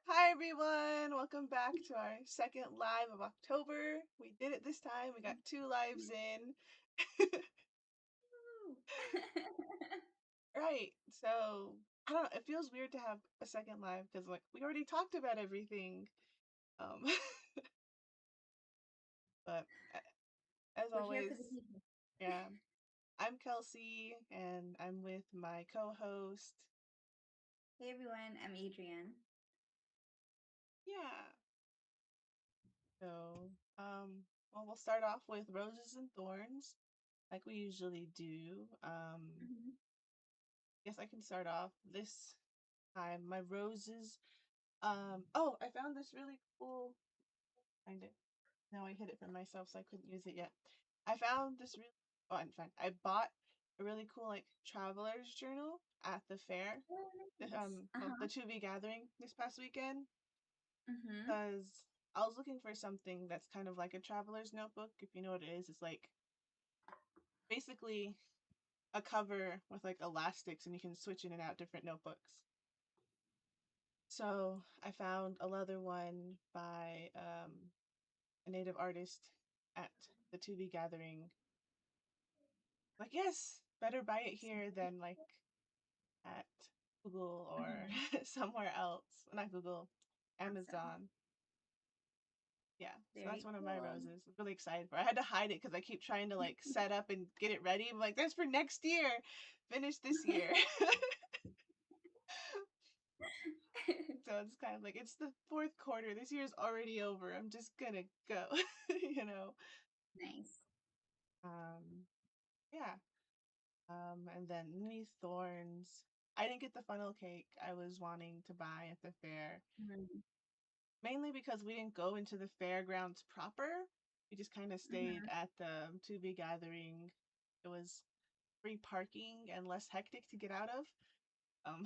Hi everyone, welcome back to our second live of October. We did it this time. We got 2 lives in. Woo. Right. So, I don't know, it feels weird to have a second live because like we already talked about everything. Um but as We're here always, for the people. yeah. I'm Kelsey and I'm with my co-host. Hey everyone, I'm Adrienne. Yeah. So, well, we'll start off with roses and thorns like we usually do. Hmm. Guess I can start off this time. My roses. Oh, I found this really cool. Find it. Now I hid it from myself, so I couldn't use it yet. I found this really. Oh, I'm fine. I bought a really cool like traveler's journal at the fair. Oh, nice. Well, Uh-huh. the 2B gathering this past weekend, Mm-hmm. because I was looking for something that's kind of like a traveler's notebook. If you know what it is, it's like basically a cover with like elastics, and you can switch in and out different notebooks. So I found a leather one by a native artist at the Tubi gathering. Like, yes, better buy it here than like at Google or Mm-hmm. somewhere else. Not Google, Awesome. Amazon. Yeah, so that's Very one of my cool. roses. I'm really excited for it. I had to hide it because I keep trying to like set up and get it ready. I'm like, that's for next year. Finish this year. So it's kind of like it's the fourth quarter. This year's already over. I'm just gonna go, you know. Nice. Um, yeah. And then mini thorns. I didn't get the funnel cake I was wanting to buy at the fair, Mm-hmm. mainly because we didn't go into the fairgrounds proper. We just kind of stayed Mm-hmm. at the Tubi gathering. It was free parking and less hectic to get out of. Um,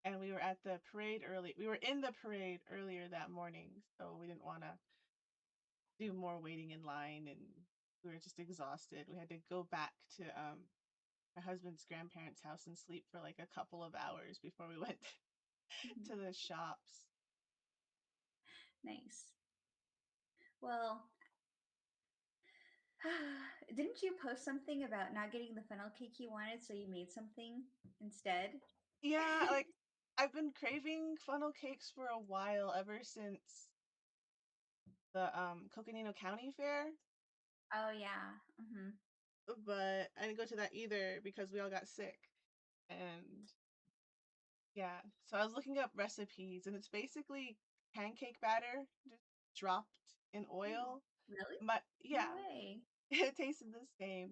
and we were at the parade early. We were in the parade earlier that morning, so we didn't want to do more waiting in line, and we were just exhausted. We had to go back to my husband's grandparents' house and sleep for like a couple of hours before we went Mm-hmm. to the shops. Nice. Well, didn't you post something about not getting the funnel cake you wanted, so you made something instead? Yeah, like I've been craving funnel cakes for a while, ever since the Coconino County Fair, Oh yeah. Mm-hmm. but I didn't go to that either because we all got sick. And yeah, so I was looking up recipes, and it's basically pancake batter just dropped in Oh, oil. really? But No yeah, way. it tasted the same.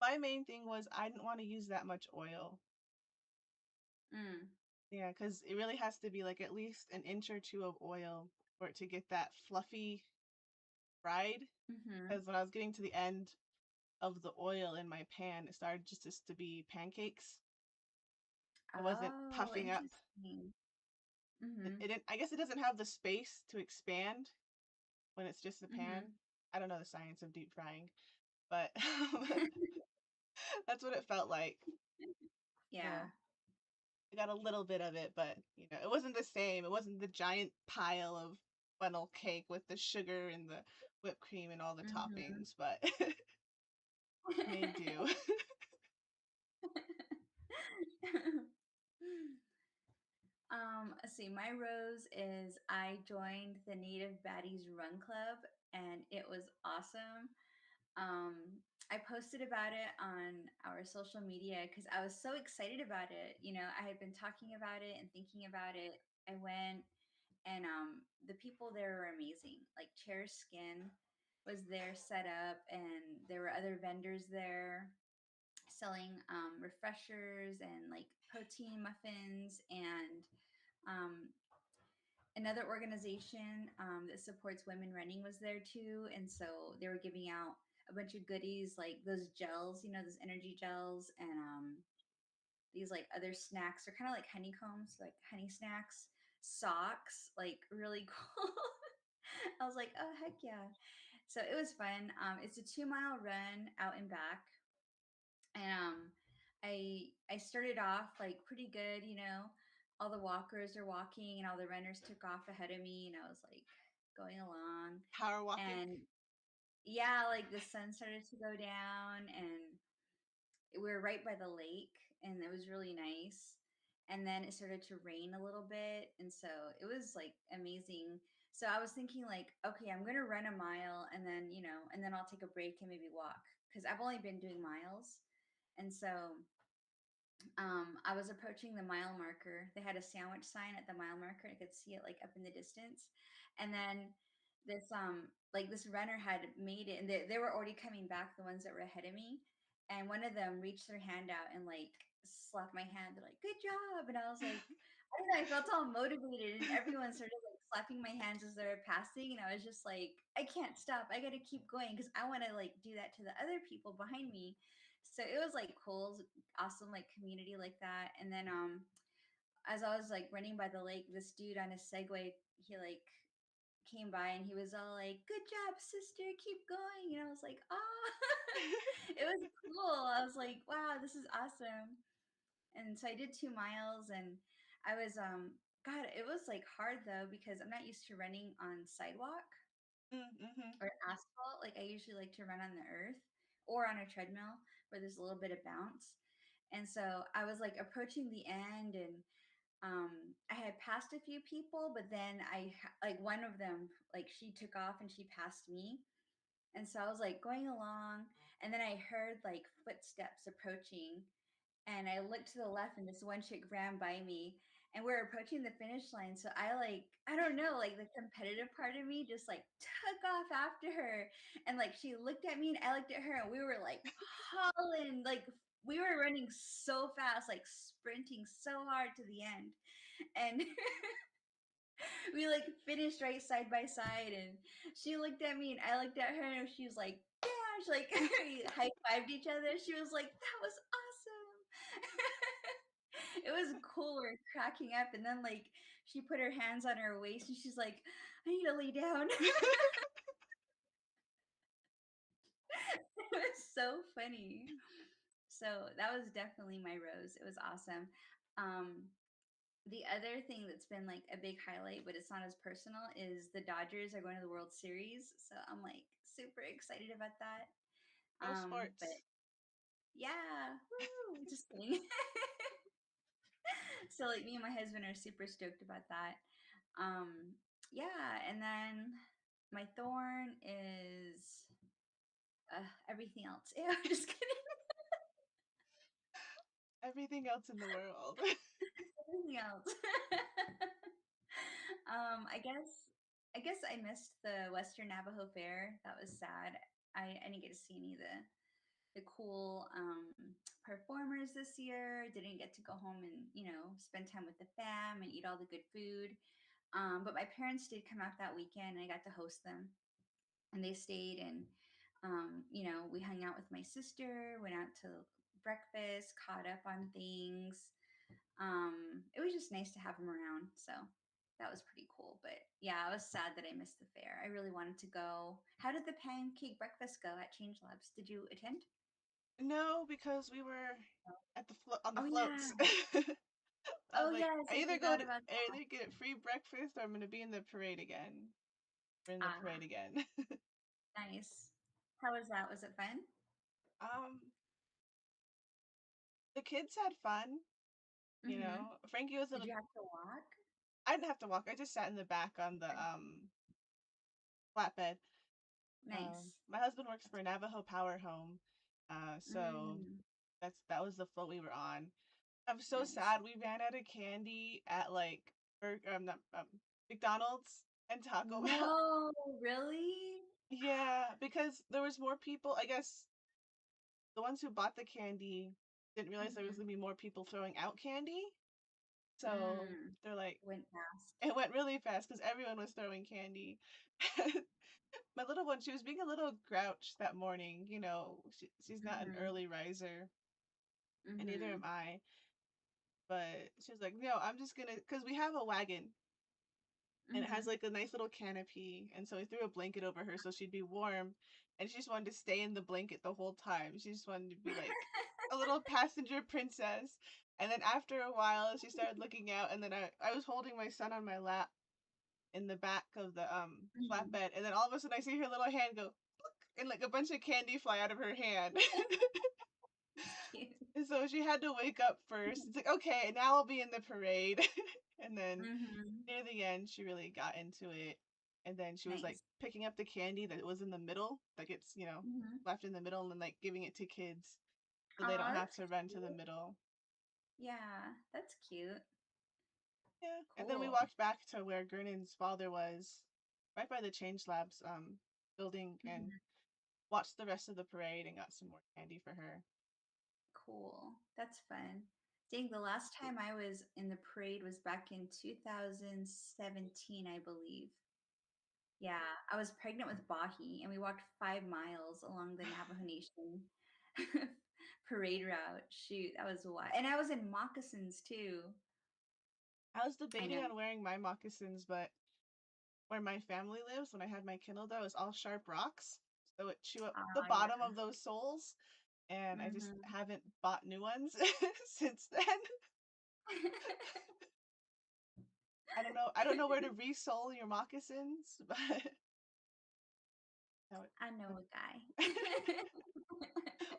My main thing was I didn't want to use that much oil. Mm. Yeah, because it really has to be like at least an inch or two of oil for it to get that fluffy fried. Mm-hmm. Because when I was getting to the end of the oil in my pan, it started just to be pancakes. It wasn't Oh, puffing up. interesting. It, Mhm. it didn't, I guess it doesn't have the space to expand when it's just a pan. Mhm. I don't know the science of deep frying, but that's what it felt like. Yeah. So I got a little bit of it, but it wasn't the same. It wasn't the giant pile of funnel cake with the sugar and the whipped cream and all the Mhm. toppings, but made do. Let's see, my rose is I joined the Native Baddies Run Club and it was awesome. Um, I posted about it on our social media because I was so excited about it. I had been talking about it and thinking about it. I went and the people there were amazing. Like Chair Skin was there set up, and there were other vendors there selling refreshers and like protein muffins, and um, another organization that supports women running was there too. And so they were giving out a bunch of goodies like those gels, those energy gels, and these like other snacks. They're kind of like honeycombs, like honey snacks, socks, like really cool. I was like, oh heck yeah. So it was fun. It's a 2 mile run out and back. And I started off like pretty good. all the walkers are walking and all the runners took off ahead of me, and I was like going along. Power walking. And yeah, like the sun started to go down, and we were right by the lake, and it was really nice. And then it started to rain a little bit, and so it was like amazing. So I was thinking like, okay, I'm gonna run a mile, and then and then I'll take a break and maybe walk, because I've only been doing miles. And so I was approaching the mile marker. They had a sandwich sign at the mile marker. I could see it like up in the distance. And then this runner had made it, and they were already coming back, the ones that were ahead of me. And one of them reached their hand out and like slapped my hand. They're like, "Good job!" And I was like, I don't know, I felt all motivated, and everyone started like slapping my hands as they were passing, and I was just like, I can't stop. I got to keep going because I want to like do that to the other people behind me. So it was like cool, awesome like community like that. And then as I was like running by the lake, this dude on his Segway, he like came by and he was all like, "Good job, sister, keep going." And I was like, "Oh." It was cool. I was like, "Wow, this is awesome." And so I did 2 miles, and I was God, it was like hard though because I'm not used to running on sidewalk Mm-hmm. or asphalt. Like I usually like to run on the earth or on a treadmill where there's a little bit of bounce. And so I was like approaching the end, and I had passed a few people, but then like one of them, like she took off and she passed me. And so I was like going along, and then I heard like footsteps approaching, and I looked to the left, and this one chick ran by me, and we're approaching the finish line. So I don't know, like the competitive part of me just like took off after her, and like she looked at me and I looked at her, and we were like hauling, like we were running so fast, like sprinting so hard to the end. And we like finished right side by side, and she looked at me and I looked at her, and she was like, yeah, she like we high-fived each other. She was like, that was awesome. It was cool. We're cracking up, and then like she put her hands on her waist and she's like, I need to lay down. It was so funny. So that was definitely my rose. It was awesome. um the other thing that's been like a big highlight, but it's not as personal, is the Dodgers are going to the World Series. So I'm like super excited about that. Go But sports. yeah, woo, just kidding. So like me and my husband are super stoked about that. Um, yeah, and then my thorn is everything else. Yeah, I'm just kidding. Everything else in the world. Everything else. I guess I missed the Western Navajo Fair. That was sad. I didn't get to see any of the cool performers this year. Didn't get to go home and spend time with the fam and eat all the good food. But my parents did come out that weekend, and I got to host them, and they stayed, and we hung out with my sister, went out to breakfast, caught up on things. It was just nice to have them around. So that was pretty cool. But yeah, I was sad that I missed the fair. I really wanted to go. How did the pancake breakfast go at Change Labs? Did you attend? No, because we were at on the Oh yeah. floats. I was Oh like, yes, I I either forgot about I that. either get free breakfast or I'm gonna be in the parade again. We're in the parade Ah, again. nice. How was that? Was it fun? um, the kids had fun. Mm-hmm. Frankie was a Did little. you have to walk? I didn't have to walk. I just sat in the back on the Okay. flatbed. Nice. My husband works for Navajo Power Home, so Mm, that was the float we were on. I'm so nice. sad we ran out of candy at like not McDonald's and Taco Bell. No, really? Yeah, because there was more people. I guess the ones who bought the candy didn't realize there was Mm-hmm. gonna be more people throwing out candy. So Mm. they're like, Went fast. it went really fast because everyone was throwing candy. My little one, she was being a little grouch that morning. She's not an Mm-hmm. early riser, and neither Mm-hmm. am I. But she was like, no, I'm just gonna, because we have a wagon and it has Mm-hmm. like a nice little canopy. And so I threw a blanket over her so she'd be warm. And she just wanted to stay in the blanket the whole time. She just wanted to be like a little passenger princess. And then after a while, she started looking out, and then I was holding my son on my lap in the back of the Mhm. flatbed, and then all of a sudden I see her little hand go, and like a bunch of candy fly out of her hand. It's cute. And so she had to wake up first. It's like, okay, now I'll be in the parade. And then Mhm. near the end, she really got into it. And then she was like Nice. picking up the candy that was in the middle, that gets, Mhm. left in the middle, and then like giving it to kids so they don't Aw, have that's to run to the cute. middle. Yeah, that's cute. Yeah. And then we Cool. walked back to where Gernon's father was, right by the Change Labs building, and Mhm. watched the rest of the parade and got some more candy for her. Cool. That's fun. Dang, the last time I was in the parade was back in 2017, I believe. Yeah, I was pregnant with Bahi, and we walked 5 miles along the Navajo Nation parade route. Shoot, that was wild. And I was in moccasins too. I was I debating know. on wearing my moccasins, but where my family lives, when I had my kennel, though, is all sharp rocks. So it chew up the Ah, bottom yeah. of those soles, and I just Hmm. haven't bought new ones since then. I don't know where to resole your moccasins, but that I know would a guy.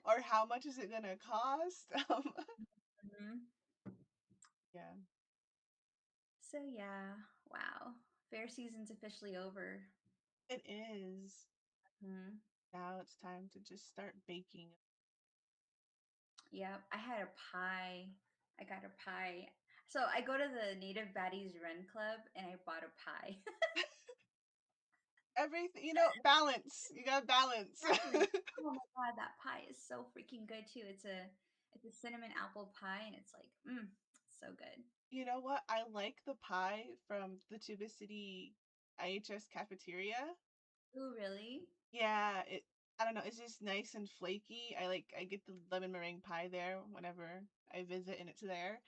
or how much is it gonna cost? Mhm. Yeah, So yeah, wow. Fair season's officially over. it is. Hmm. Now it's time to just start baking. Yep, I had a pie. I got a pie. So I go to the Native Baddies Run Club and I bought a pie. Everything, balance. You got balance. Balance. Oh my god, that pie is so freaking good too. It's a cinnamon apple pie and it's like, so good. You know what? I like the pie from the Tuba City IHS cafeteria. Ooh, really? Yeah, I don't know, it's just nice and flaky. I get the lemon meringue pie there whenever I visit and it's there.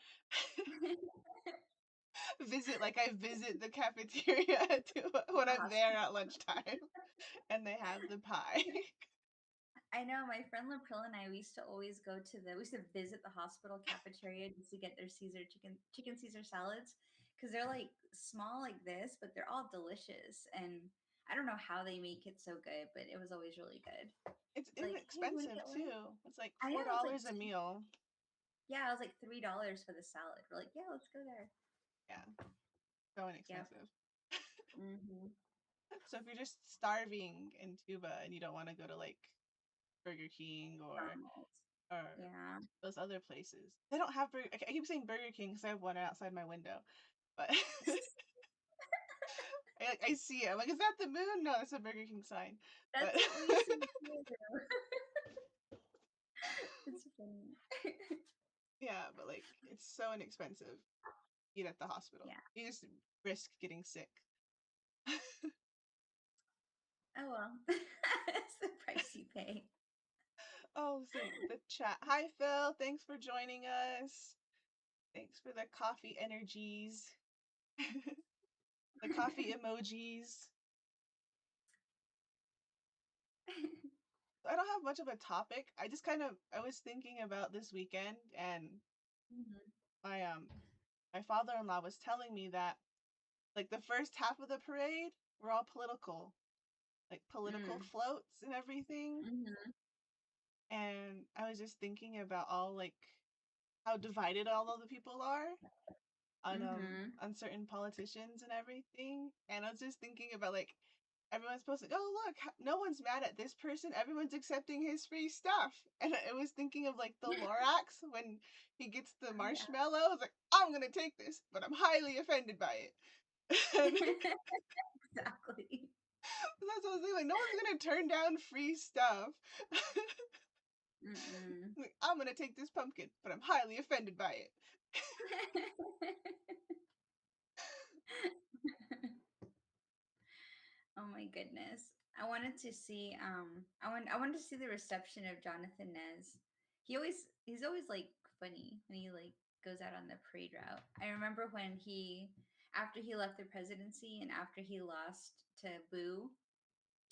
Visit like I visit the cafeteria when The I'm there hospital. at lunchtime and they have the pie. I know my friend Lapril and I, we used to visit the hospital cafeteria just to get their chicken Caesar salads because they're like small like this, but they're all delicious. And I don't know how they make it so good, but it was always really good. It's It's like, hey, you want to inexpensive get one? too. It's like I four know it's like dollars a meal. yeah, it was like $3 for the salad. We're like, yeah, let's go there. Yeah, so Yep. inexpensive. Hmm. So if you're just starving in Tuba and you don't want to go to like Burger King McDonald's. or Yeah. those other places. They don't have Burger. I keep saying Burger King because I have one outside my window, but I see it. I'm like, is that the moon? No, it's a Burger King sign. But That's what we see too. It's funny. yeah, but like it's so inexpensive. Eat at the hospital. Yeah. You just risk getting sick. Oh well. It's the price you pay. Oh, see the chat. Hi Phil, thanks for joining us. Thanks for the coffee energies, the coffee emojis. I don't have much of a topic. I was thinking about this weekend, and Mhm. my um my father-in-law was telling me that like the first half of the parade were all political, like political Mm. floats and everything. Mhm. And I was just thinking about all like how divided all of the people are Mhm. on certain politicians and everything. And I was just thinking about like everyone's supposed to oh look, no one's mad at this person, everyone's accepting his free stuff. And I was thinking of like the Lorax when he gets the Oh yeah. marshmallow. I was like, I'm gonna take this, but I'm highly offended by it. And Exactly. that's what I was thinking, like no one's gonna turn down free stuff. Mm-mm. Like, I'm gonna take this pumpkin, but I'm highly offended by it. Oh my goodness. I wanted to see the reception of Jonathan Nez. He's always like funny when he like goes out on the parade route. I remember when he after he left the presidency and after he lost to Boo,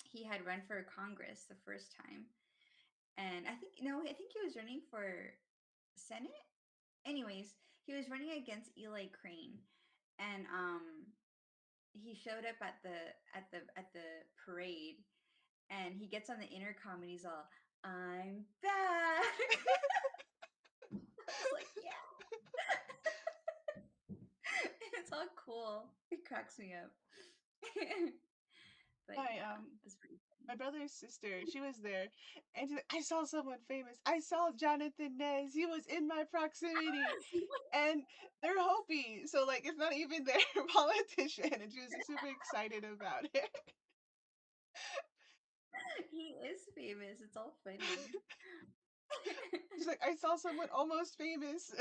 he had run for Congress the first time. And I think no, I think he was running for Senate. Anyways, he was running against Eli Crane, and he showed up at the parade, and he gets on the intercom and he's all, "I'm back." I was like, yeah. It's all cool. It cracks me up. But My yeah, it's pretty my funny. brother's sister, she was there, and she's like, I saw someone famous. I saw Jonathan Nez. He was in my proximity, and they're Hopi, so like it's not even their politician, and she was just super excited about it. He is famous. It's all funny. She's like, I saw someone almost famous,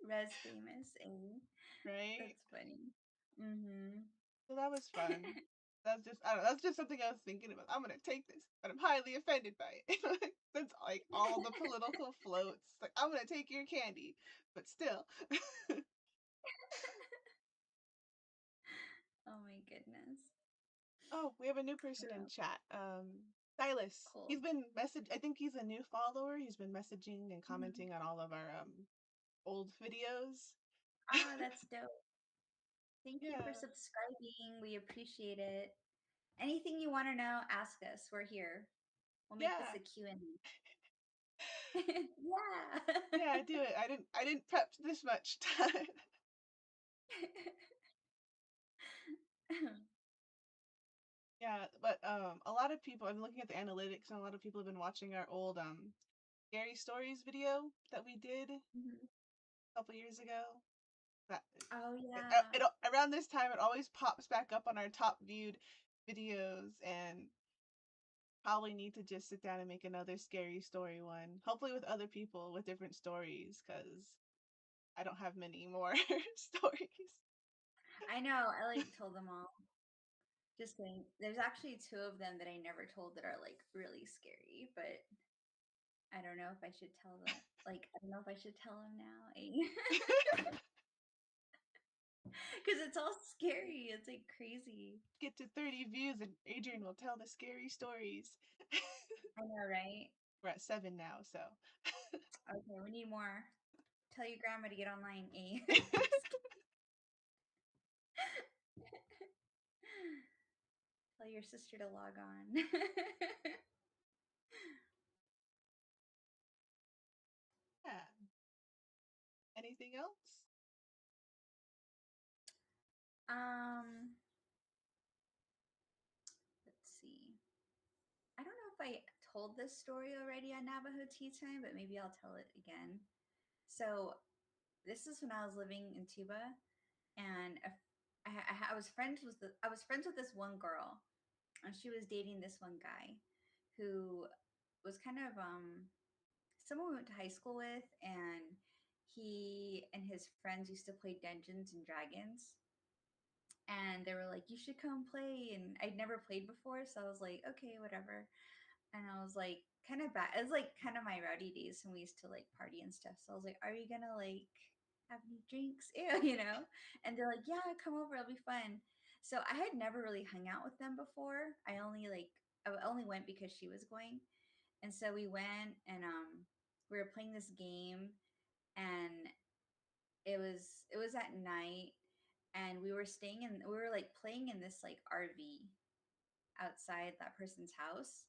Res famous, eh? right? That's funny. Mm-hmm. So that was fun. That's just I don't know, that's just something I was thinking about. I'm gonna take this, but I'm highly offended by it. Since like all the political floats, like I'm gonna take your candy, but still. Oh my goodness. Oh, we have a new person in Yeah, chat. Silas. cool. He's been message. I think he's a new follower. He's been messaging and Mhm. commenting on all of our old videos. Ah, that's dope. Thank you for Yeah, subscribing. We appreciate it. Anything you want to know, ask us. We're here. We'll make this yeah, a Q&A. Yeah. yeah. Do it. I didn't prep this much time. Yeah, but a lot of people. I'm looking at the analytics, and a lot of people have been watching our old scary stories video that we did a Mhm. couple years ago. That Oh it, yeah. it around this time it always pops back up on our top viewed videos, and probably need to just sit down and make another scary story one. Hopefully with other people with different stories, because I don't have many more stories. I know. I like told them all. Just kidding. There's actually two of them that I never told that are like really scary, but I don't know if I should tell them. Like, I don't know if I should tell them now. Because it's all scary. It's like crazy. Get to 30 views and Adrian will tell the scary stories. I know, right? We're at 7 now, so. Okay, we need more. Tell your grandma to get online, eh? Tell your sister to log on. Yeah. Anything else? um, let's see. I don't know if I told this story already on Navajo Tea Time, but maybe I'll tell it again. So this is when I was living in Tuba, and I was friends with this one girl, and she was dating this one guy, who was kind of someone we went to high school with, and he and his friends used to play Dungeons and Dragons, and they were like, "You should come play," and I'd never played before, so I was like, "Okay, whatever." And I was like, kind of bad. It was like kind of my rowdy days when we used to like party and stuff. So I was like, "Are you gonna like have any drinks?" Ew. And they're like, "Yeah, come over, it'll be fun." So I had never really hung out with them before. I only went because she was going, and so we went, and we were playing this game, and it was at night, and we were like playing in this like RV outside that person's house,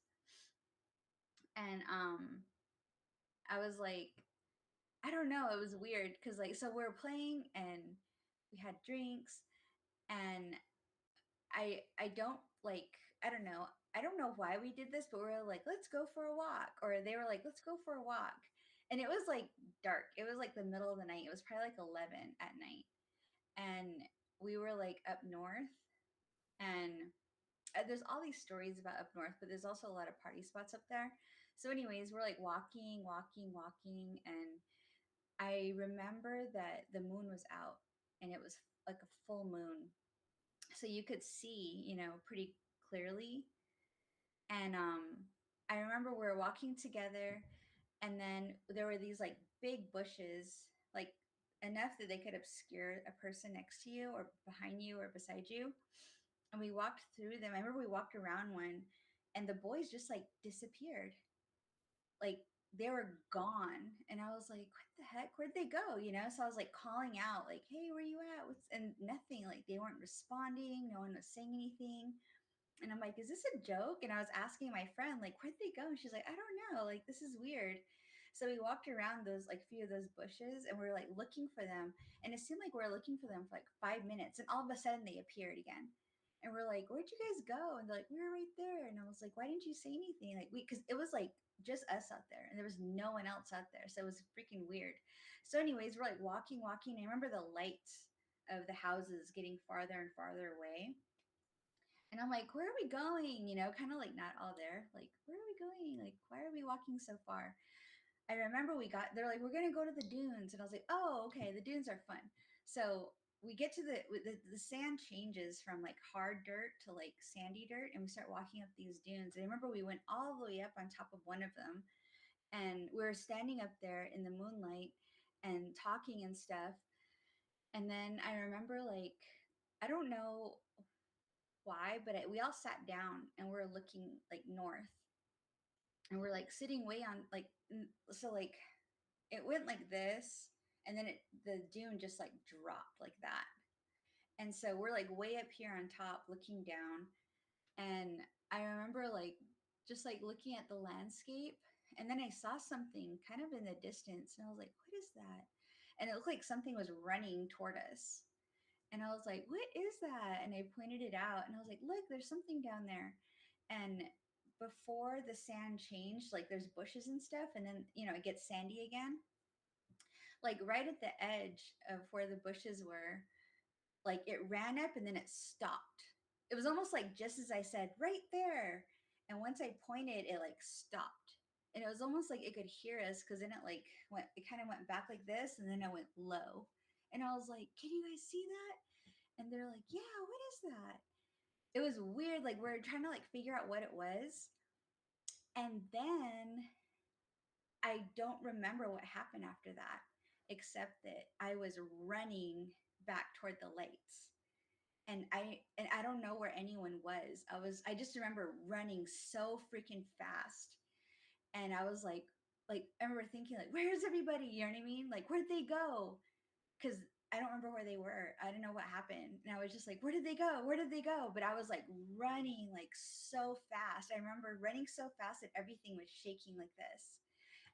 and I was like, I don't know, it was weird because like so we were playing and we had drinks, and I don't like I don't know. I don't know why we did this, but we were like, let's go for a walk. Or they were like, let's go for a walk. And it was like dark. It was like the middle of the night. It was probably like 11 at night. And we were like up north. And there's all these stories about up north, but there's also a lot of party spots up there. So, anyways, we're like walking, walking, walking. And I remember that the moon was out, and it was like a full moon. So you could see, pretty clearly. And I remember we were walking together, and then there were these like big bushes, like enough that they could obscure a person next to you or behind you or beside you. And we walked through them. I remember we walked around one, and the boys just like disappeared. Like they were gone. And I was like, what the heck? Where'd they go? You know? So I was like calling out, like, hey, where you at? What's and nothing. Like they weren't responding. No one was saying anything. And I'm like, is this a joke? And I was asking my friend, like, where'd they go? And she's like, I don't know. Like, this is weird. So we walked around those like few of those bushes and we are like looking for them. And it seemed like we were looking for them for like 5 minutes. And all of a sudden they appeared again. And we're like, where'd you guys go? And they're like, we were right there. And I was like, why didn't you say anything? Like because it was like just us out there and there was no one else out there. So it was freaking weird. So anyways, we're like walking. I remember the lights of the houses getting farther and farther away. And I'm like, where are we going? You know, kind of like not all there. Like, where are we going? Like, why are we walking so far? I remember they're like, we're going to go to the dunes. And I was like, oh, okay, the dunes are fun. So we get to the sand changes from like hard dirt to like sandy dirt. And we start walking up these dunes. And I remember we went all the way up on top of one of them. And we were standing up there in the moonlight and talking and stuff. And then I remember like, I don't know why, but we all sat down and we're looking like north and we're like sitting way on like so like it went like this and then the dune just like dropped like that. And so we're like way up here on top looking down and I remember like just like looking at the landscape and then I saw something kind of in the distance and I was like, what is that? And it looked like something was running toward us. And I was like, what is that? And I pointed it out and I was like, look, there's something down there. And before the sand changed, like there's bushes and stuff, and then, you know, it gets sandy again. Like right at the edge of where the bushes were, like it ran up and then it stopped. It was almost like just as I said, right there. And once I pointed, it like stopped. And it was almost like it could hear us because then it like went, it kind of went back like this and then it went low. And I was like, can you guys see that? And they're like, yeah, what is that? It was weird. Like we are trying to like figure out what it was. And then I don't remember what happened after that, except that I was running back toward the lights. And I don't know where anyone was. I just remember running so freaking fast. And I was like I remember thinking like, where's everybody? You know what I mean? Like, where'd they go? Because I don't remember where they were. I didn't know what happened. And I was just like, where did they go? Where did they go? But I was like running like so fast. I remember running so fast that everything was shaking like this.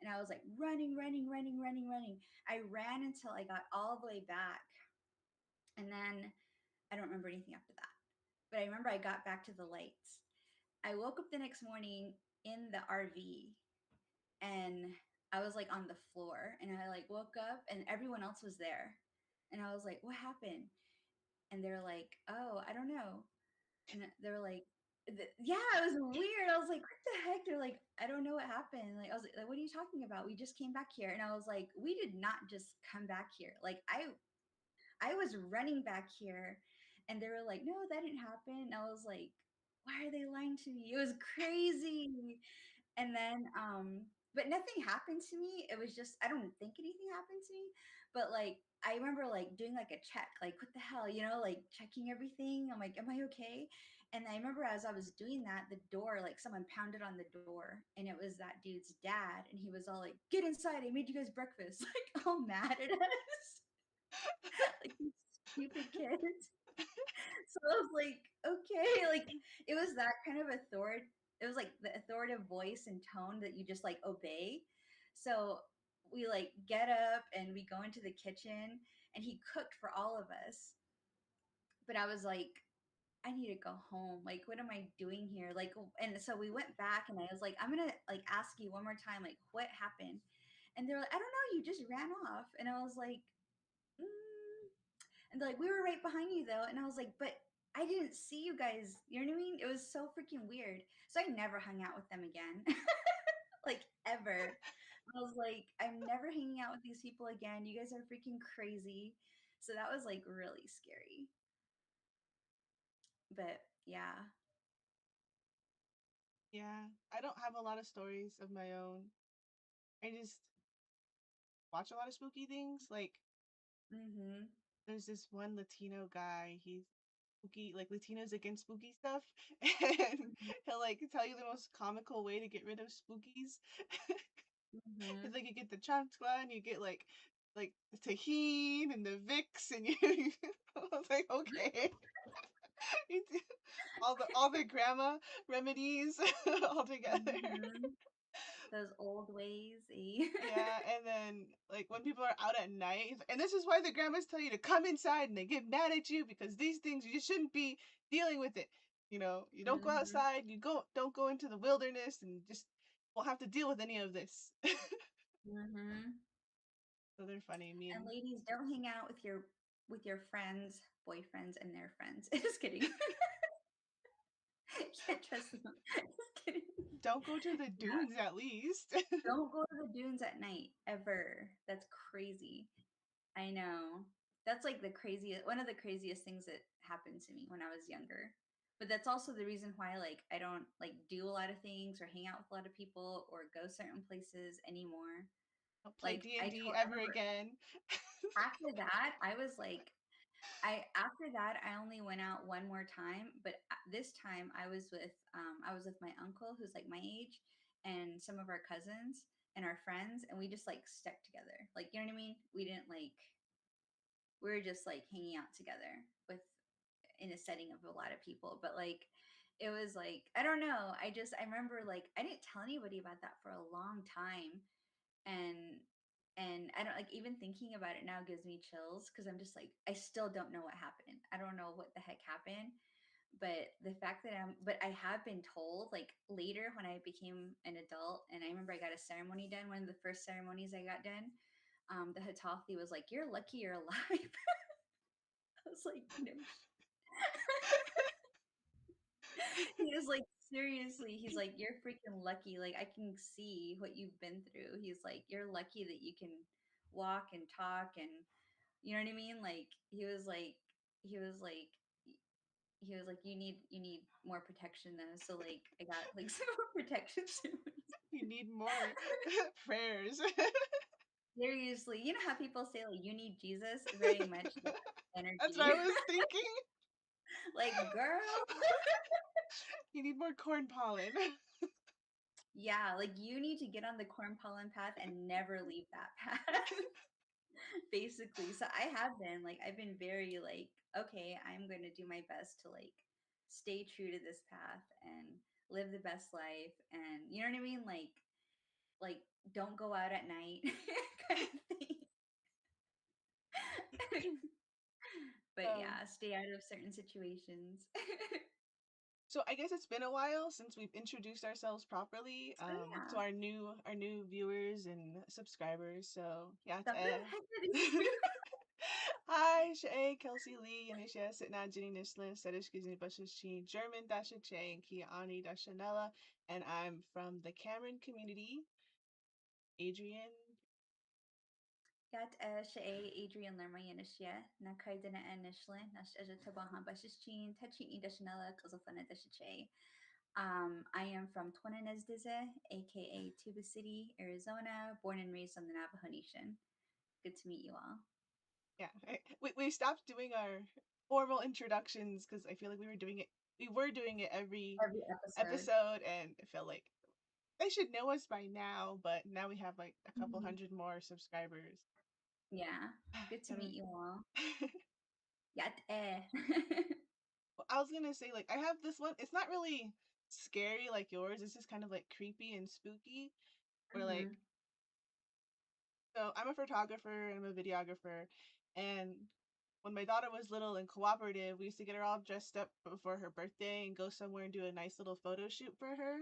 And I was like running. I ran until I got all the way back. And then I don't remember anything after that. But I remember I got back to the lights. I woke up the next morning in the RV and I was like on the floor and I like woke up and everyone else was there. And I was like, what happened? And they're like, oh, I don't know. And they're like, yeah, it was weird. I was like, what the heck? They're like, I don't know what happened. Like, I was like, what are you talking about? We just came back here. And I was like, we did not just come back here. Like, I was running back here and they were like, no, that didn't happen. And I was like, why are they lying to me? It was crazy. And then but nothing happened to me. It was just I don't think anything happened to me, but like I remember like doing like a check, like what the hell, you know, like checking everything. I'm like, am I okay? And I remember as I was doing that, the door, like someone pounded on the door and it was that dude's dad and he was all like, get inside, I made you guys breakfast. Like all mad at us. Like these stupid kids. So I was like, okay, like it was that kind of authority. It was like the authoritative voice and tone that you just like obey. So we like get up and we go into the kitchen and he cooked for all of us. But I was like, I need to go home. Like, what am I doing here? Like, and so we went back and I was like, I'm gonna like ask you one more time, like, what happened? And they're like, I don't know, you just ran off. And I was like, mm, and they're like, we were right behind you though. And I was like, but I didn't see you guys. You know what I mean? It was so freaking weird. So I never hung out with them again. Like ever. I was like, I'm never hanging out with these people again. You guys are freaking crazy. So that was like really scary. But yeah. Yeah, I don't have a lot of stories of my own. I just watch a lot of spooky things. Like, Mm-hmm. there's this one Latino guy. He's spooky, like Latinos against spooky stuff, and he'll like tell you the most comical way to get rid of spookies. Mhm. It's like you get the chancla and you get like the tahine and the Vicks and you I was like, okay. all the grandma remedies all together. Mhm. Those old ways. Eh? Yeah, and then like when people are out at night, and this is why the grandmas tell you to come inside and they get mad at you because these things you just shouldn't be dealing with it. You don't go Mhm. outside, don't go into the wilderness and just won't have to deal with any of this. Mhm. So they're funny. Me And and ladies, don't hang out with your friends, boyfriends, and their friends. Just kidding. Can't trust them. Just kidding. don't go to the Yeah. dunes at least. Don't go to the dunes at night ever. That's crazy. I know. That's like the craziest one of the craziest things that happened to me when I was younger. But that's also the reason why like I don't like do a lot of things or hang out with a lot of people or go certain places anymore. Don't play Like D&D I ever remember again. after that I was like I after that I only went out one more time, but this time I was with my uncle who's like my age and some of our cousins and our friends and we just like stuck together. Like you know what I mean? We didn't like we were just like hanging out together with in a setting of a lot of people, but like it was like I don't know. I remember like I didn't tell anybody about that for a long time and I don't like even thinking about it now gives me chills because I'm just like I still don't know what happened. I don't know what the heck happened, but the fact that but I have been told like later when I became an adult and I remember I got a ceremony done, one of the first ceremonies I got done, the Hatafi was like, "You're lucky you're alive." I was like, "No." He was like, "Seriously," he's like, "You're freaking lucky. Like I can see what you've been through." He's like, "You're lucky that you can walk and talk and you know what I mean?" Like he was like he was like, you need more protection though." So like I got like some more protection soon. You need more prayers. Seriously, you know how people say like you need Jesus? Very much that That's what energy. I was thinking. Like, girl. You need more corn pollen. Yeah, like you need to get on the corn pollen path and never leave that path. Basically. So I have been like I've been very like, okay, I'm going to do my best to like stay true to this path and live the best life and you know what I mean? Like don't go out at night kind of thing. But um, yeah, stay out of certain situations. so I guess it's been a while since we've introduced ourselves properly So to yeah. our new viewers and subscribers. So yeah, Stop it. Hi, siya Kelsey Lee, and siya sit na Jenny Nisla, Sedish Gizni Bashashi, German Dasha Che, and Kia Ani Dashanella, and I'm from the Cameron community. Adrian, Gat siya Adrian Lerma Yanishia, na kaida na Anishla, nash Tabahan Bashichin, Tachini Dashanella, Kozofana Dashiche. I am from Tonanezdize, aka Tuba City, Arizona, born and raised on the Navajo Nation. Good to meet you all. yeah, we stopped doing our formal introductions because I feel like we were doing it every Every episode. episode, and it felt like they should know us by now, but now we have like a couple Mhm. hundred more subscribers. Yeah. Good to Gotta- meet you all. Yat eh. Well, I was gonna say like I have this one. It's not really scary like yours. It's just kind of like creepy and spooky. Where like Mhm. so I'm a photographer and I'm a videographer, and when my daughter was little and cooperative, we used to get her all dressed up before her birthday and go somewhere and do a nice little photo shoot for her.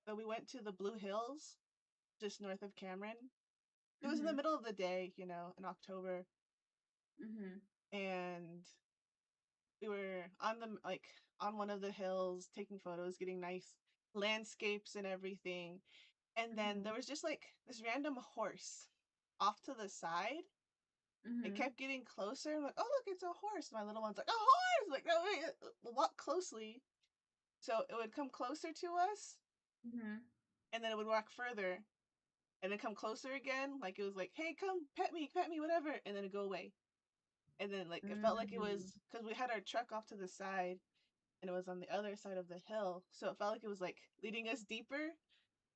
So we went to the Blue Hills, just north of Cameron. It was in the Mhm. middle of the day, in October, Mhm. and we were on the like on one of the hills taking photos, getting nice landscapes and everything. And then there Mhm. was just like this random horse off to the side. It Mhm. kept getting closer. I'm like, oh look, it's a horse. My little one's like, a horse! Like, no, wait, walk closely. So it would come closer to us, Mhm. and then it would walk further, and then come closer again. Like it was like, hey, come pet me, whatever, and then it'd go away. And then like it felt like it Mhm. was because we had our truck off to the side, and it was on the other side of the hill, so it felt like it was like leading us deeper.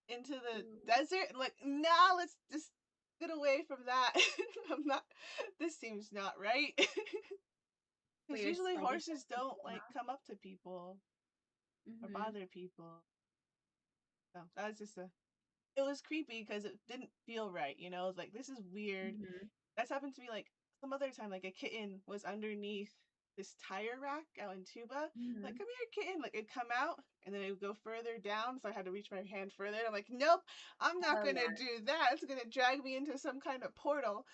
into the Ooh, desert. I'm like, nah, let's just get away from that. I'm not. This seems not right. but Because you're usually like, it's horses just don't like come up to people or mm-hmm, bother people. So that was just a. It was creepy because it didn't feel right. You know, it was like this is weird. mm-hmm, That's happened to me like some other time. Like a kitten was underneath this tire rack out in Tuba. Like, mm-hmm. come here, kitten. Like it'd come out and then it would go further down. So I had to reach my hand further. And I'm like, nope, I'm not Oh yeah, gonna do that. It's gonna drag me into some kind of portal.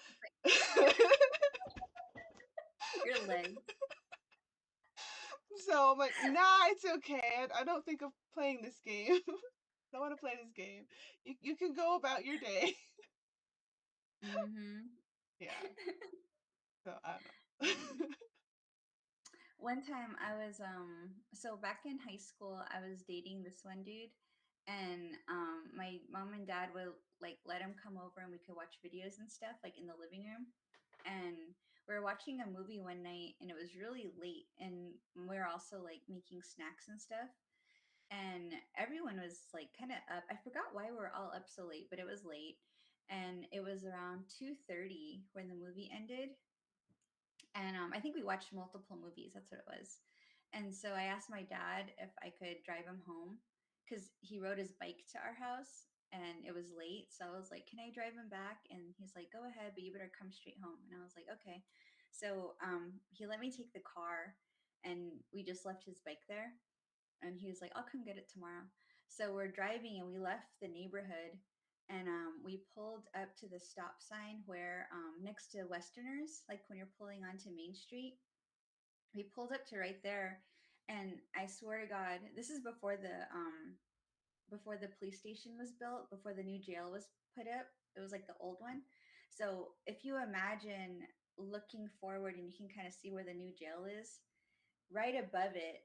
your legs. So I'm like, nah, it's okay. I don't think of playing this game. I don't want to play this game. You can go about your day. Mm-hmm. Yeah. So I don't Mm. know. One time I was so back in high school I was dating this one dude, and my mom and dad would like let him come over and we could watch videos and stuff like in the living room. And we were watching a movie one night and it was really late, and we were also like making snacks and stuff, and everyone was like kind of up. I forgot why we were all up so late, but it was late, and it was around 2:30 when the movie ended. And I think we watched multiple movies. That's what it was. And so I asked my dad if I could drive him home because he rode his bike to our house and it was late. So I was like, "Can I drive him back?" And he's like, "Go ahead, but you better come straight home." And I was like, "Okay." So he let me take the car, and we just left his bike there. And he was like, "I'll come get it tomorrow." So we're driving and we left the neighborhood, and we pulled up to the stop sign where next to Westerners, like when you're pulling onto Main Street, we pulled up to right there. And I swear to God, this is before the police station was built, before the new jail was put up. It was like the old one. So if you imagine looking forward and you can kind of see where the new jail is, right above it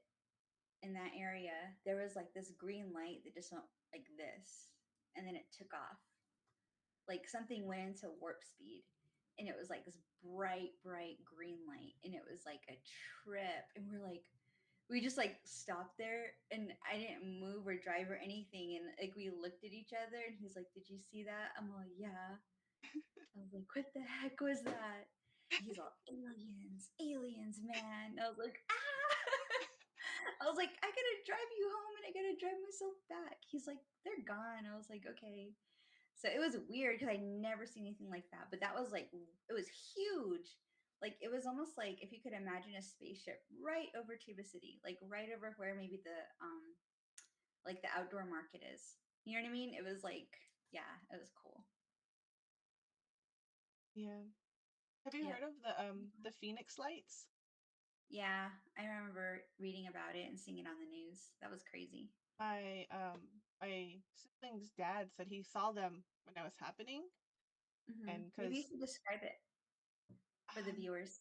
in that area, there was like this green light that just went like this, and then it took off. Like something went into warp speed, and it was like this bright, bright green light, and it was like a trip. And we're like, we just like stopped there, and I didn't move or drive or anything. And like we looked at each other, and he's like, "Did you see that?" I'm like, "Yeah." I was like, "What the heck was that?" He's all, "Aliens, aliens, man." I was like, "Ah!" I was like, "I gotta drive you home and I gotta drive myself back." He's like, "They're gone." I was like, "Okay." So it was weird because I never seen anything like that. But that was like, it was huge. Like it was almost like if you could imagine a spaceship right over Tuba City, like right over where maybe the like the outdoor market is. You know what I mean? It was like, yeah, it was cool. Yeah. Have you Yep. heard of the Phoenix Lights? Yeah, I remember reading about it and seeing it on the news. That was crazy. My sibling's dad said he saw them when that was happening, and Maybe you because should describe it for the um viewers.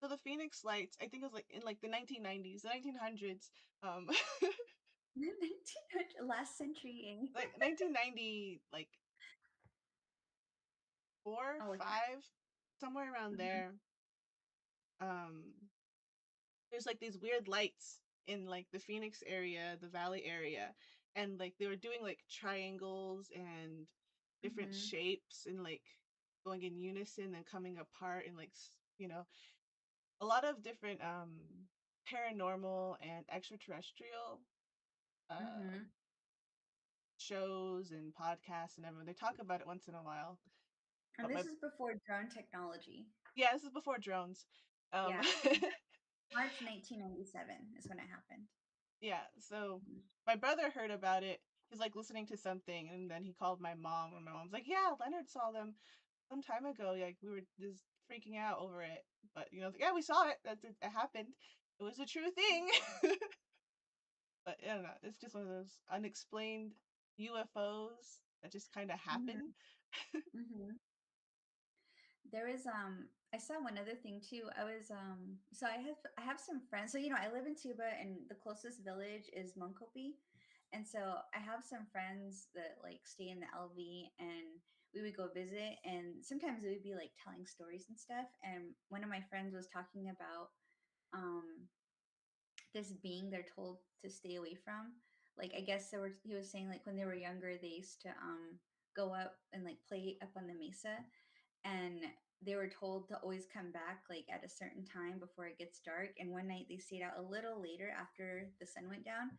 so the Phoenix Lights, I think it was like in like the 1990s, the 1900s, um Last century, eh? like 1990, like four, I'll look it five, somewhere around up. there. Um, there's like these weird lights in like the Phoenix area, the Valley area, and like they were doing like triangles and different Mm-hmm. shapes and like going in unison and coming apart and like you know, a lot of different paranormal and extraterrestrial uh Mm-hmm. shows and podcasts and everyone they talk about it once in a while. And But this my is before drone technology. yeah, this is before drones. Um Yeah. March 1997 is when it happened. yeah, so Mhm. my brother heard about it. He's like listening to something and then he called my mom and my mom's like, "Yeah, Leonard saw them some time ago. Like we were just freaking out over it." But you know, like, yeah, we saw it. It happened. It was a true thing. But I don't know. It's just one of those unexplained UFOs that just kind of happen. Mhm. Mhm. There is I saw one other thing too. I was so I have some friends. So I live in Tuba and the closest village is Monkopi. And so I have some friends that like stay in the LV, and we would go visit, and sometimes it would be like telling stories and stuff. And one of my friends was talking about um this being they're told to stay away from. like I guess there were he was saying like when they were younger they used to go up and like play up on the mesa, and they were told to always come back like at a certain time before it gets dark. And one night they stayed out a little later after the sun went down,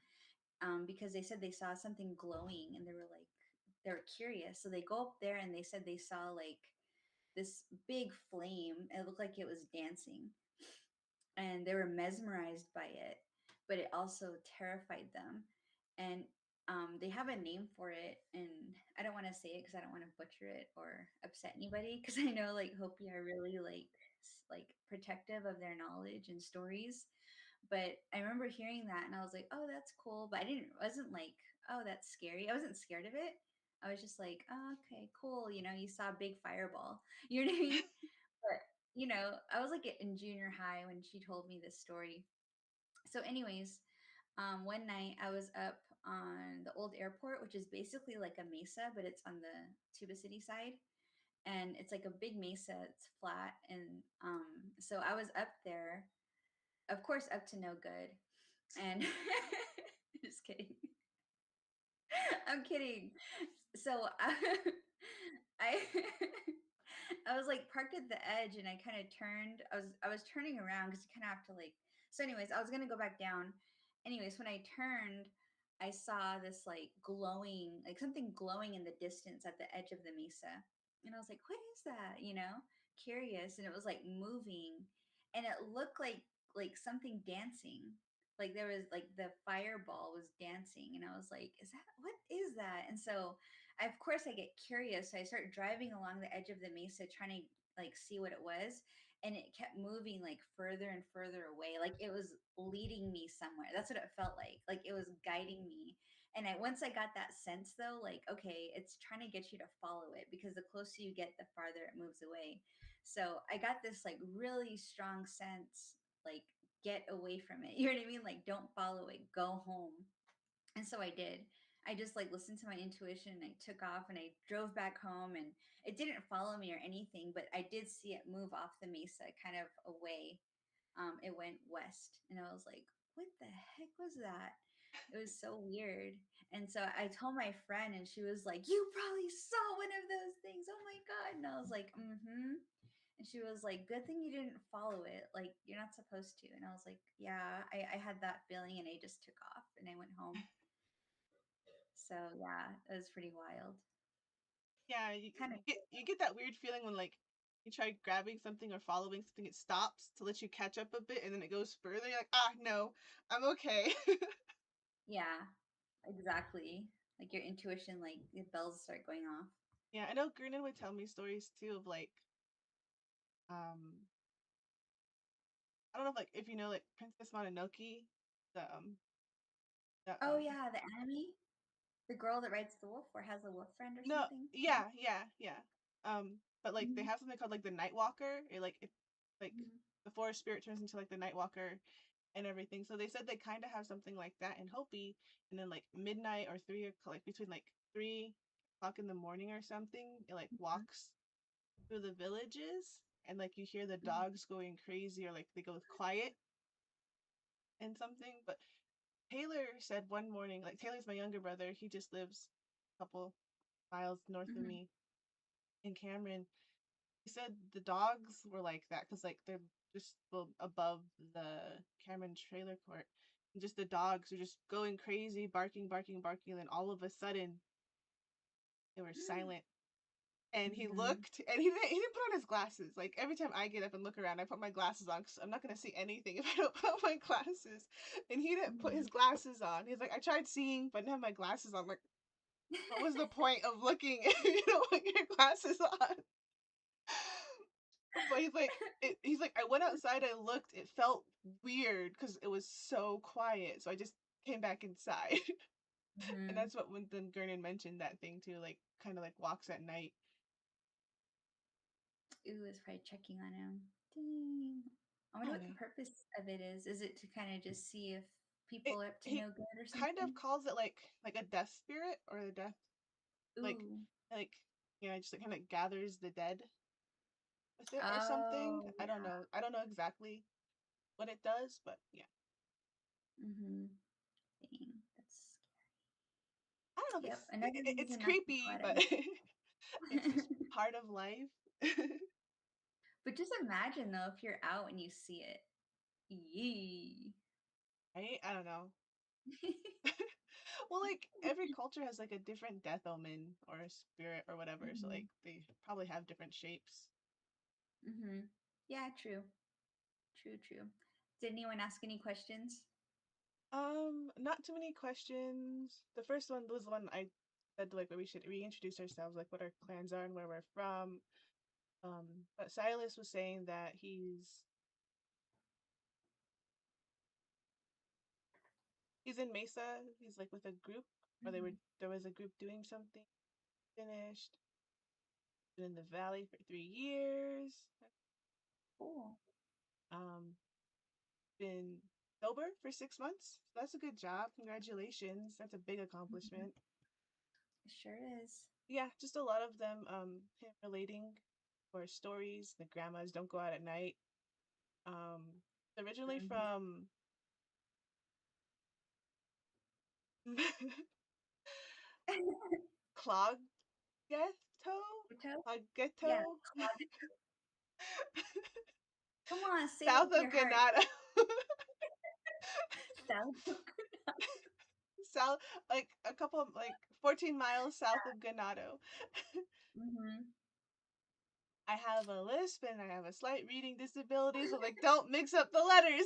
because they said they saw something glowing, and they were curious, so they go up there and they said they saw like this big flame. It looked like it was dancing, and they were mesmerized by it, but it also terrified them. And they have a name for it, and I don't want to say it because I don't want to butcher it or upset anybody. Because I know like Hopi are really like protective of their knowledge and stories. But I remember hearing that, and I was like, "Oh, that's cool." But I didn't wasn't like, "Oh, that's scary." I wasn't scared of it. I was just like, oh, "Okay, cool." You know, you saw a big fireball. You know what I mean? But, I was like in junior high when she told me this story. So, anyways, one night I was up on the old airport, which is basically like a mesa, but it's on the Tuba City side. And it's like a big mesa, it's flat. And so I was up there, of course, up to no good. And just kidding. I'm kidding. So I I was like parked at the edge, and I kind of turned. I was turning around because you kind of have to like. So, anyways, I was gonna go back down. Anyways, when I turned, I saw this like glowing, like something glowing in the distance at the edge of the mesa, and I was like, "What is that?" Curious, and it was like moving, and it looked like something dancing. Like there was like the fireball was dancing, and I was like, "Is that what is that?" And so of course I get curious. So I start driving along the edge of the mesa trying to like see what it was. And it kept moving like further and further away. Like it was leading me somewhere. That's what it felt like. Like it was guiding me. And once I got that sense though, like, okay, it's trying to get you to follow it, because the closer you get, the farther it moves away. So I got this like really strong sense, like, get away from it. You know what I mean? Like, don't follow it, go home. And so I did. I just like listened to my intuition, and I took off and I drove back home, and it didn't follow me or anything, but I did see it move off the mesa kind of away. It went west, and I was like, what the heck was that? It was so weird. And so I told my friend, and she was like, you probably saw one of those things. Oh my God. And I was like, mm-hmm. And she was like, good thing you didn't follow it. Like, you're not supposed to. And I was like, yeah, I had that feeling, and I just took off and I went home. So yeah, it was pretty wild. Yeah, you, Kind of you get you get that weird feeling when like you try grabbing something or following something, it stops to let you catch up a bit, and then it goes further. You're like, ah, no, I'm okay. yeah, exactly. Like your intuition, like the bells start going off. Yeah, I know Gurnan would tell me stories too of like, um, I don't know if you know like Princess Mononoke, the Oh yeah, the enemy, the girl that rides the wolf or has a wolf friend or no, something. No. yeah. But like they Mm-hmm. have something called like the Night Walker, or like it, like Mm-hmm. the forest spirit turns into like the Night Walker and everything. So they said they kind of have something like that in Hopi, and then like midnight or 3 o'clock, like between like 3 o'clock in the morning or something, it like walks through the villages, and like you hear the dogs going crazy, or like they go quiet and something. But Taylor said one morning, like Taylor's my younger brother, he just lives a couple miles north of Mm-hmm. me in Cameron. He said the dogs were like that because like they're just above the Cameron trailer court. And just the dogs are just going crazy, barking, barking, barking. And then all of a sudden, they were silent. And he Mm-hmm. looked, and he didn't put on his glasses. Like every time I get up and look around, I put my glasses on because I'm not gonna see anything if I don't put on my glasses. And he didn't put Mm-hmm. his glasses on. He's like, I tried seeing, but I didn't have my glasses on. I'm like, what was the point of looking if you don't put your glasses on? But he's like, I went outside, I looked, it felt weird because it was so quiet, so I just came back inside. And Mm-hmm. that's what when then Gurnan mentioned that thing too, like kind of like walks at night. Ooh, it's probably checking on him. Dang. I wonder what the Probably. purpose of it is. Is it to kind of just see if It people are up to he no good or kind of something? calls it like a death spirit, or a death, like Ooh. like just like kind of gathers the dead with it or something. Oh I don't yeah. know. I don't know exactly what it does, but yeah. Mm-hmm. Dang, that's scary. don't know if Yep, another it's reason not to go creepy, out at but night. it's just part of life. But just imagine though if you're out and you see it. Yee. Right? I don't know. Well, like every culture has like a different death omen or a spirit or whatever, so Mhm. like they probably have different shapes. Mhm. Yeah, true. True, true. Did anyone ask any questions? Not too many questions. The first one was the one I said like where we should reintroduce ourselves, like what our clans are and where we're from. But Silas was saying that he's in Mesa. He's like with a group, or Mhm. there was a group doing something. Finished. Been in the valley for 3 years. Cool. Um, been sober for 6 months. So that's a good job. Congratulations. That's a big Mhm. accomplishment. It sure is. Yeah, just a lot of them him relating or stories. The grandmas don't go out at night. Um, originally Mhm. from Clog Ghetto? Ghetto? Yeah. Ghetto? Come on, say it South with of your heart. Granada. South. South, like a couple, like 14 miles south of Ganado. Mhm. I have a lisp and I have a slight reading disability, so like don't mix up the letters.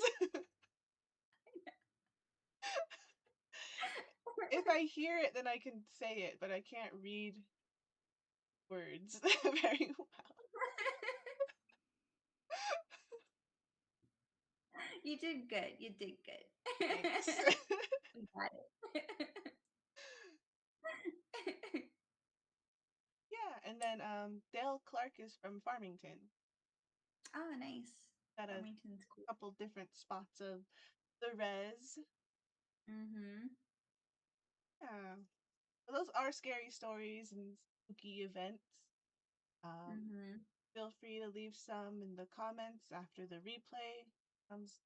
If I hear it, then I can say it, but I can't read words very well. You did good. You did good. Thanks. We got it. Yeah, and then Dale Clark is from Farmington. Oh, nice. Got a Farmington's cool. couple different spots of the res. Mhm. Yeah, so those are scary stories and spooky events. Um, Mhm. feel free to leave some in the comments after the replay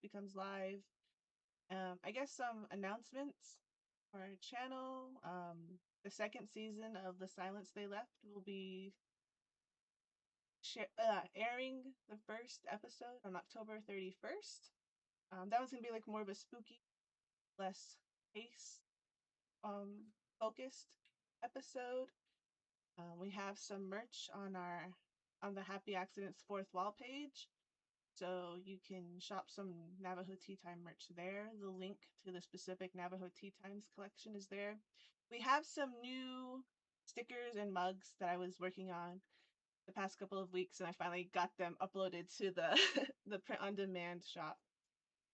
becomes live. I guess some announcements for our channel. The second season of The Silence They Left will be airing the first episode on October 31st. That one's gonna be like more of a spooky, less pace focused episode. We have some merch on the Happy Accidents fourth wall page. So you can shop some Navajo Tea Time merch there. The link to the specific Navajo Tea Times collection is there. We have some new stickers and mugs that I was working on the past couple of weeks, and I finally got them uploaded to the the print on demand shop.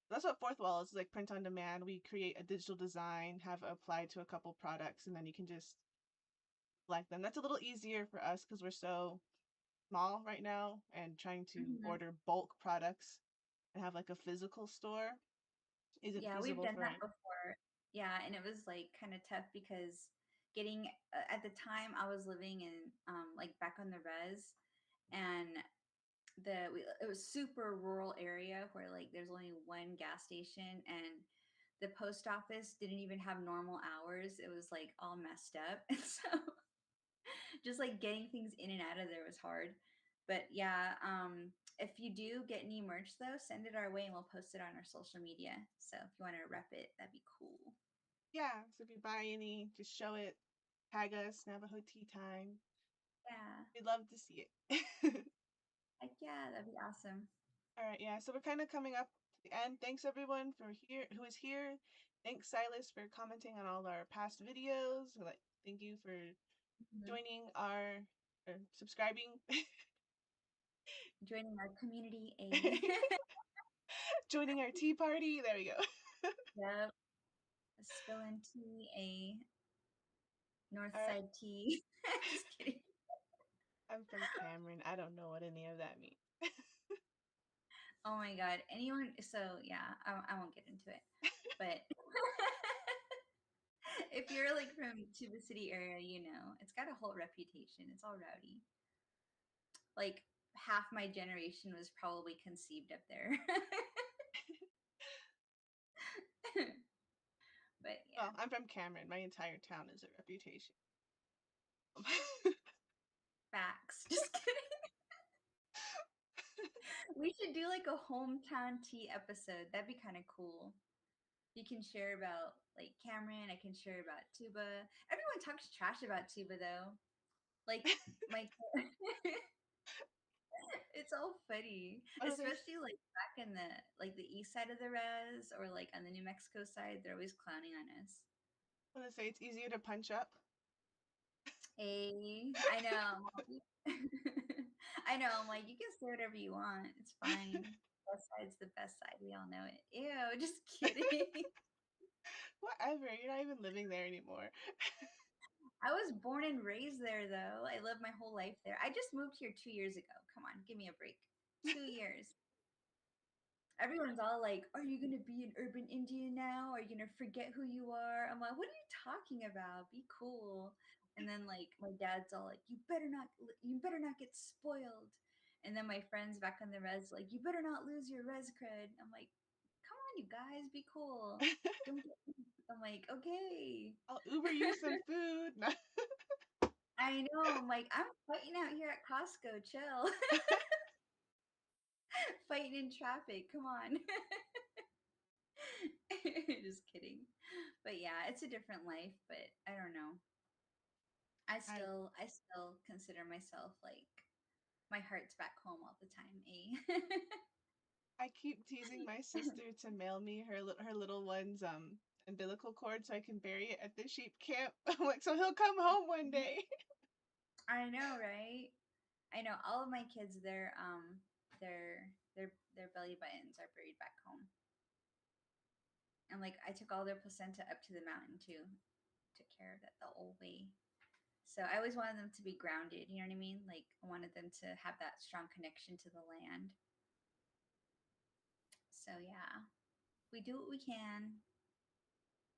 That's what fourth wall is like, print on demand. We create a digital design, have it applied to a couple products, and then you can just like them. That's a little easier for us because we're so small right now and trying to Mhm. order bulk products and have like a physical store isn't Yeah, we've feasible done for that before. Yeah, and it was like kind of tough because getting at the time I was living in like back on the res, and it was super rural area where like there's only one gas station, and the post office didn't even have normal hours. It was like all messed up. And so just like getting things in and out of there was hard. But yeah, if you do get any merch though, send it our way and we'll post it on our social media. So if you want to rep it, that'd be cool. yeah. So if you buy any, just show it, tag us, Navajo Tea Time. Yeah. We'd love to see it. Heck yeah, that'd be awesome. All right, yeah. So we're kind of coming up to the end. Thanks everyone for here who is here. Thanks Silas for commenting on all our past videos. Like, thank you for Mhm. joining our or subscribing, Joining our community, a joining our tea party. There we go. yep, a spilling tea, a north All right, side tea. Just kidding. I'm from Cameron. I don't know what any of that means. Oh my god. Anyone? So yeah, I won't get into it. But if you're like from Tuba City area, you know it's got a whole reputation. It's all rowdy. Like half my generation was probably conceived up there. But Well, yeah, I'm from Cameron. My entire town is a reputation. facts. Just kidding. We should do like a hometown tea episode. That'd be kind of cool. You can share about like Cameron. I can share about Tuba. Everyone talks trash about Tuba though. Like my, it's all funny, What do they? especially like back in the like the east side of the res or like on the New Mexico side. They're always clowning on us. What do they say? It's easier to punch up. Hey, I know. I know. I'm like, you can say whatever you want. It's fine. Best side's the best side. We all know it. Ew, just kidding. Whatever. You're not even living there anymore. I was born and raised there, though. I lived my whole life there. I just moved here 2 years ago. Come on, give me a break. 2 years. Everyone's all like, "Are you gonna be an urban Indian now? Are you gonna forget who you are?" I'm like, "What are you talking about? Be cool." And then like my dad's all like, you better not get spoiled." And then my friends back on the res like, "You better not lose your res cred." I'm like, "Come on, you guys, be cool. Don't get." I'm like, "Okay." I'll Uber you some food. No. I know. I'm like, I'm fighting out here at Costco. Chill. Fighting in traffic. Come on. Just kidding. But yeah, it's a different life, but I don't know. I I still consider myself like my heart's back home all the time, eh? I keep teasing my sister to mail me her little one's umbilical cord so I can bury it at the sheep camp. I'm like, so he'll come home one day. I know, right? I know all of my kids their belly buttons are buried back home. And like I took all their placenta up to the mountain too. Took care of it the whole way. So I always wanted them to be grounded, you know what I mean? Like I wanted them to have that strong connection to the land. So yeah, we do what we can.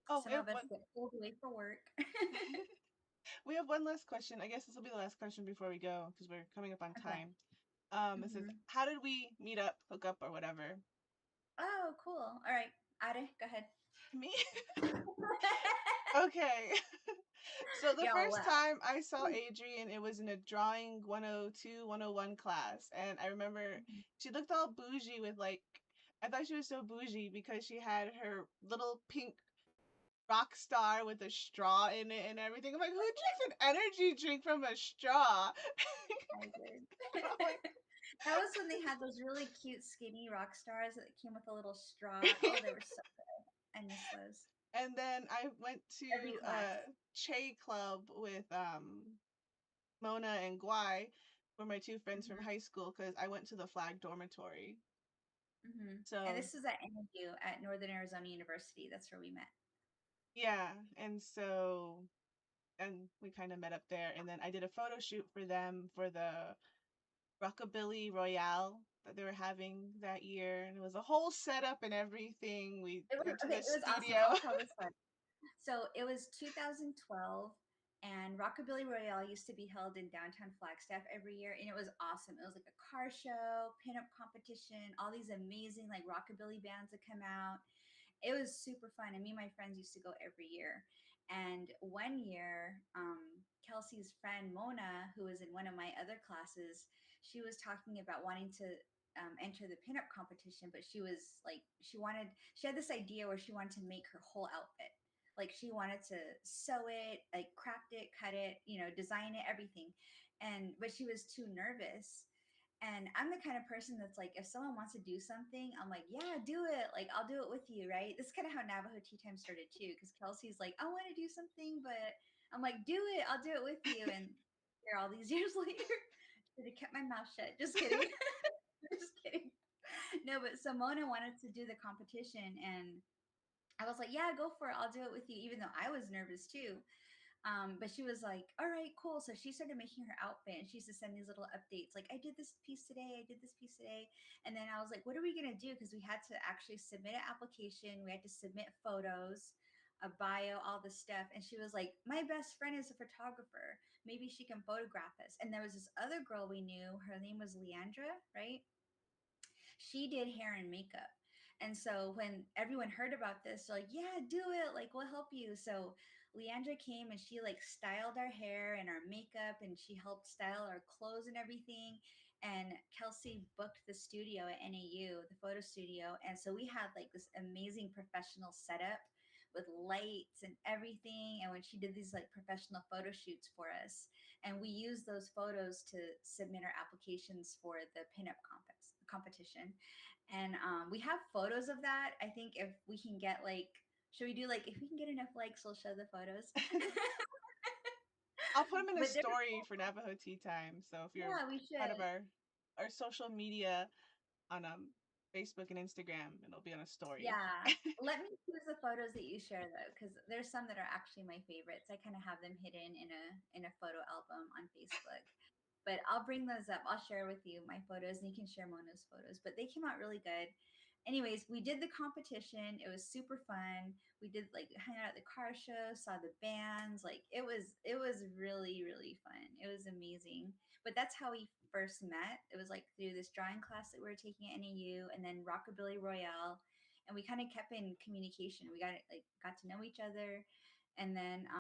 Oh, Some of us get pulled away for work. we have one last question. I guess this will be the last question before we go because we're coming up on Okay. time. It says, Hmm. how did we meet up, hook up, or whatever? Oh, cool. All right. Ade, go ahead. Me? Okay. So the Y'all first laugh. time I saw Adrian, it was in a drawing 102, 101 class. And I remember she looked all bougie with like, I thought she was so bougie because she had her little pink rock star with a straw in it and everything. I'm like, who drinks an energy drink from a straw? I did. I'm like, That was when they had those really cute skinny rock stars that came with a little straw. Oh, they were so good. I miss those. and then I went to Every class. a Che club with Mona and Guai were my two friends from Hmm. high school because I went to the flag dormitory. Hmm. And So this was at NAU at Northern Arizona University. That's where we met. yeah, and we kind of met up there, and then I did a photo shoot for them for the Rockabilly Royale that they were having that year, and it was a whole setup and everything. We It was went to okay. the It was awesome. studio. I'll tell this story. So it was 2012, and Rockabilly Royale used to be held in downtown Flagstaff every year, and it was awesome. It was like a car show, pinup competition, all these amazing like rockabilly bands that come out. It was super fun, and me and my friends used to go every year. And one year, Kelsey's friend Mona, who was in one of my other classes, she was talking about wanting to enter the pinup competition, but she was like, she had this idea where she wanted to make her whole outfit. Like she wanted to sew it, like craft it, cut it, design it, everything. But she was too nervous. And I'm the kind of person that's like, if someone wants to do something, I'm like, yeah, do it. Like, I'll do it with you, right? This is kind of how Navajo Tea Time started too, because Kelsey's like, I want to do something, but I'm like, do it. I'll do it with you. And here, all these years later, should have kept my mouth shut. Just kidding. Just kidding. No, but Simona wanted to do the competition, and I was like, yeah, go for it. I'll do it with you, even though I was nervous too. But she was like, all right, cool. So she started making her outfit and she used to send these little updates like, I did this piece today. I did this piece today. And then I was like, what are we going to do? Because we had to actually submit an application. We had to submit photos, a bio, all this stuff. And she was like, my best friend is a photographer. Maybe she can photograph us. And there was this other girl we knew. Her name was Leandra, right? She did hair and makeup. And so when everyone heard about this, they're like, yeah, do it. Like, we'll help you. So Leandra came and she like styled our hair and our makeup and she helped style our clothes and everything. And Kelsey booked the studio at NAU, the photo studio. And so we had like this amazing professional setup with lights and everything. And when she did these like professional photo shoots for us, and we used those photos to submit our applications for the pinup competition. And we have photos of that. I think if we can get like, should we do like, if we can get enough likes, we'll show the photos. I'll put them in a But they're story for Navajo Tea Time. So if you're yeah, we part of should. our social media on Facebook and Instagram, it'll be on a story. Yeah. Let me choose the photos that you share though, because there's some that are actually my favorites. I kind of have them hidden in a photo album on Facebook. But I'll bring those up. I'll share with you my photos and you can share Mona's photos. But they came out really good. Anyways, we did the competition. It was super fun. We did like hang out at the car show, saw the bands. Like it was really, really fun. It was amazing. But that's how we first met. It was like through this drawing class that we were taking at NAU and then Rockabilly Royale. And we kind of kept in communication. We got to know each other. And then